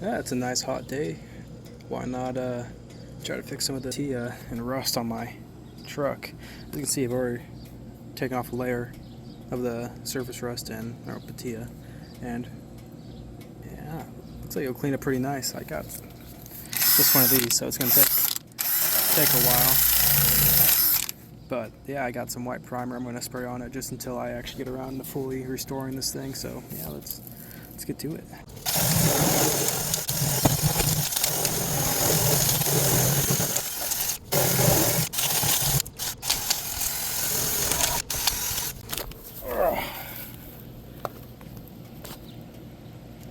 Yeah, it's a nice hot day. Why not try to fix some of the patina and rust on my truck? As you can see, I've already taken off a layer of the surface rust and patina, and yeah, looks like it'll clean up pretty nice. I got just one of these, so it's gonna take a while. But yeah, I got some white primer I'm gonna spray on it just until I actually get around to fully restoring this thing. So yeah, let's get to it.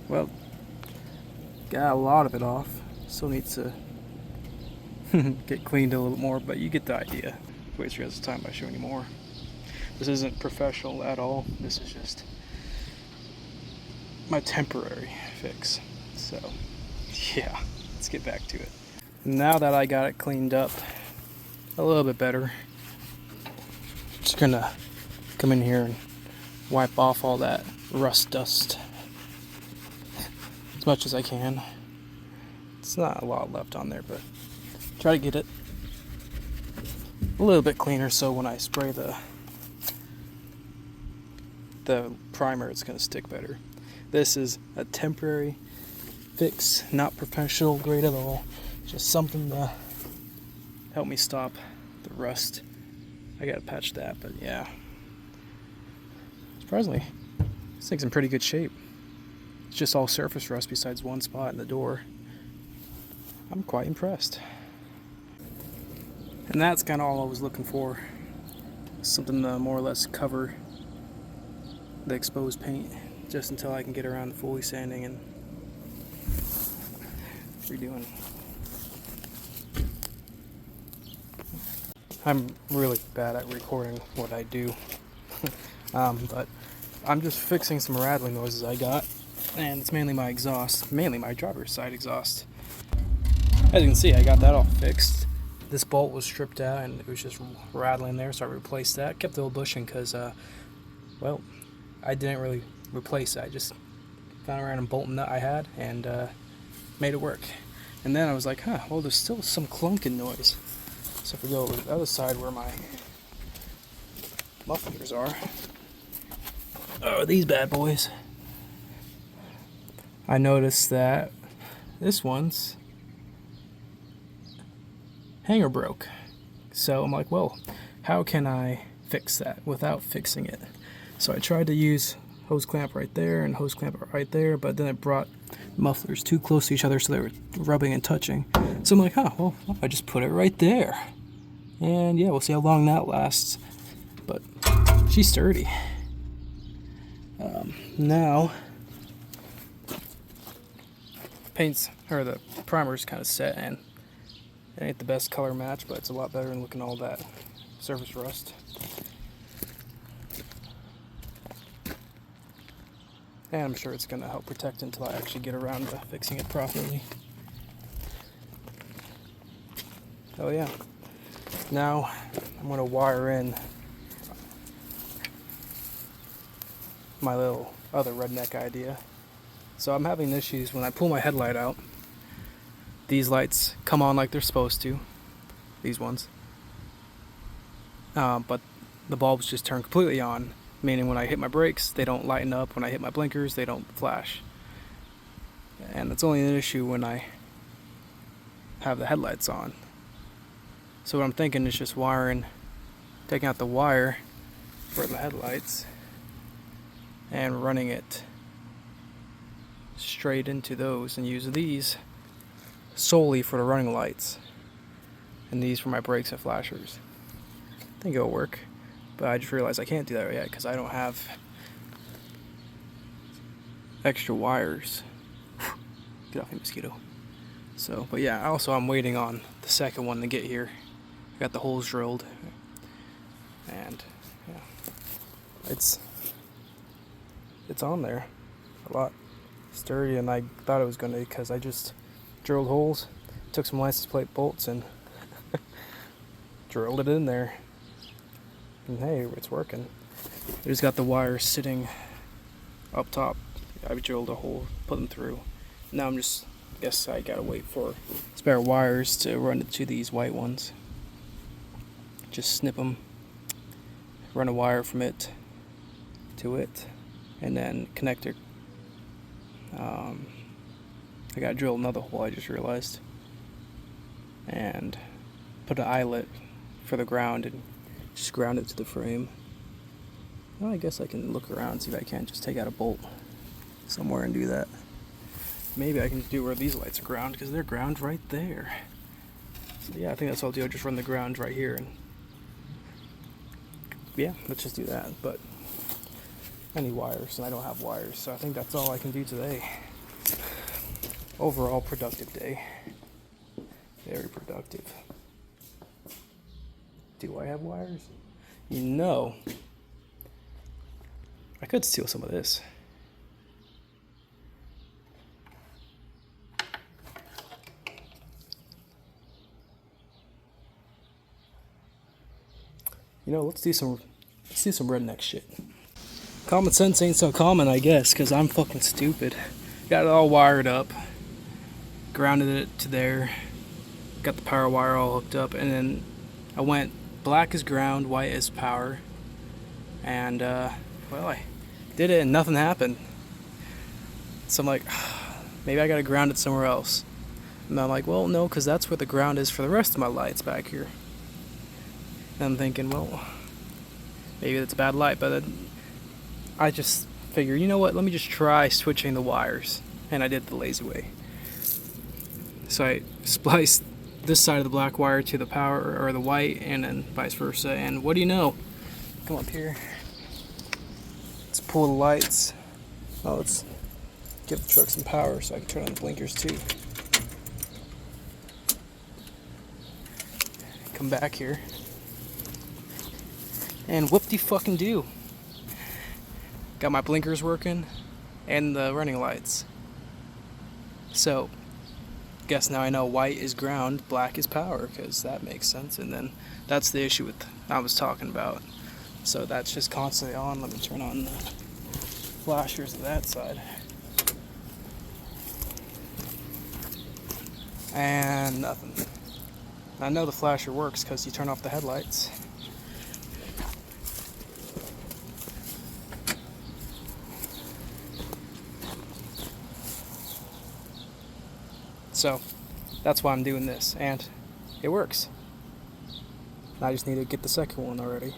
Well, got a lot of it off. Still needs to get cleaned a little more, but you get the idea. Waste your guys' time by showing you more. This isn't professional at all. This is just my temporary fix. So, yeah, let's get back to it. Now that I got it cleaned up a little bit better, I'm just gonna come in here and wipe off all that rust dust as much as I can. It's not a lot left on there, but try to get it a little bit cleaner so when I spray the primer, it's going to stick better. This is a temporary fix, not professional grade at all. Just something to help me stop the rust. I gotta patch that, but yeah. Surprisingly, this thing's in pretty good shape. It's just all surface rust besides one spot in the door. I'm quite impressed. And that's kind of all I was looking for. Something to more or less cover the exposed paint just until I can get around to fully sanding and redoing. I'm really bad at recording what I do. But I'm just fixing some rattling noises I got, and it's mainly my exhaust, mainly my driver's side exhaust. As you can see, I got that all fixed. This bolt was stripped out and it was just rattling there, so I replaced that. Kept the old bushing because, well, I didn't really replace it. I just found a random bolt nut I had and made it work. And then I was like, well, there's still some clunking noise. So if we go over to the other side where my mufflers are, oh, these bad boys. I noticed that this one's hanger broke. So I'm like, well, how can I fix that without fixing it? So I tried to use hose clamp right there and hose clamp right there, but then it brought mufflers too close to each other so they were rubbing and touching. So I'm like, well, I just put it right there. And yeah, we'll see how long that lasts. But she's sturdy. Now, the primer's kind of set, and it ain't the best color match, but it's a lot better than looking at all that surface rust. And I'm sure it's going to help protect until I actually get around to fixing it properly. Oh yeah. Now I'm going to wire in my little other redneck idea. So I'm having issues when I pull my headlight out. These lights come on like they're supposed to. These ones. But the bulbs just turn completely on. Meaning when I hit my brakes, they don't lighten up. When I hit my blinkers, they don't flash. And that's only an issue when I have the headlights on. So what I'm thinking is just taking out the wire for the headlights and running it straight into those and use these solely for the running lights and these for my brakes and flashers. I think it'll work. But I just realized I can't do that yet because I don't have extra wires. Get off me, mosquito. So, but yeah, I'm waiting on the second one to get here. I got the holes drilled. And yeah, it's on there. A lot sturdy, and I thought it was going to because I just drilled holes, took some license plate bolts and drilled it in there. And hey, it's working. I just got the wires sitting up top. I drilled a hole, put them through. Now I'm just guess I gotta wait for spare wires to run it to these white ones. Just snip them, run a wire from it to it, and then connector. I gotta drill another hole, I just realized, and put an eyelet for the ground and just ground it to the frame. Well, I guess I can look around and see if I can't just take out a bolt somewhere and do that. Maybe I can do where these lights are ground, because they're ground right there. So yeah, I think that's what I'll do. I'll just run the ground right here, and yeah, let's just do that. But I need wires, and I don't have wires, so I think that's all I can do today. Overall productive day. Very productive. Do I have wires? You know, I could steal some of this. You know, let's do some redneck shit. Common sense ain't so common, I guess, because I'm fucking stupid. Got it all wired up, grounded it to there, got the power wire all hooked up, and then I went black is ground, white is power, and well, I did it and nothing happened. So I'm like, maybe I gotta ground it somewhere else. And I'm like, well, no, because that's where the ground is for the rest of my lights back here. And I'm thinking, well, maybe that's a bad light, but then I just figured, you know what, let me just try switching the wires. And I did the lazy way. So I spliced this side of the black wire to the power, or the white, and then vice versa. And what do you know? Come up here. Let's pull the lights. Oh, let's give the truck some power so I can turn on the blinkers too. Come back here. And whoop-de-fucking-do. Got my blinkers working and the running lights. So, guess now I know white is ground, black is power, because that makes sense. And then that's the issue with I was talking about. So that's just constantly on. Let me turn on the flashers to that side. And nothing. I know the flasher works because you turn off the headlights. So that's why I'm doing this, and it works. I just need to get the second one already.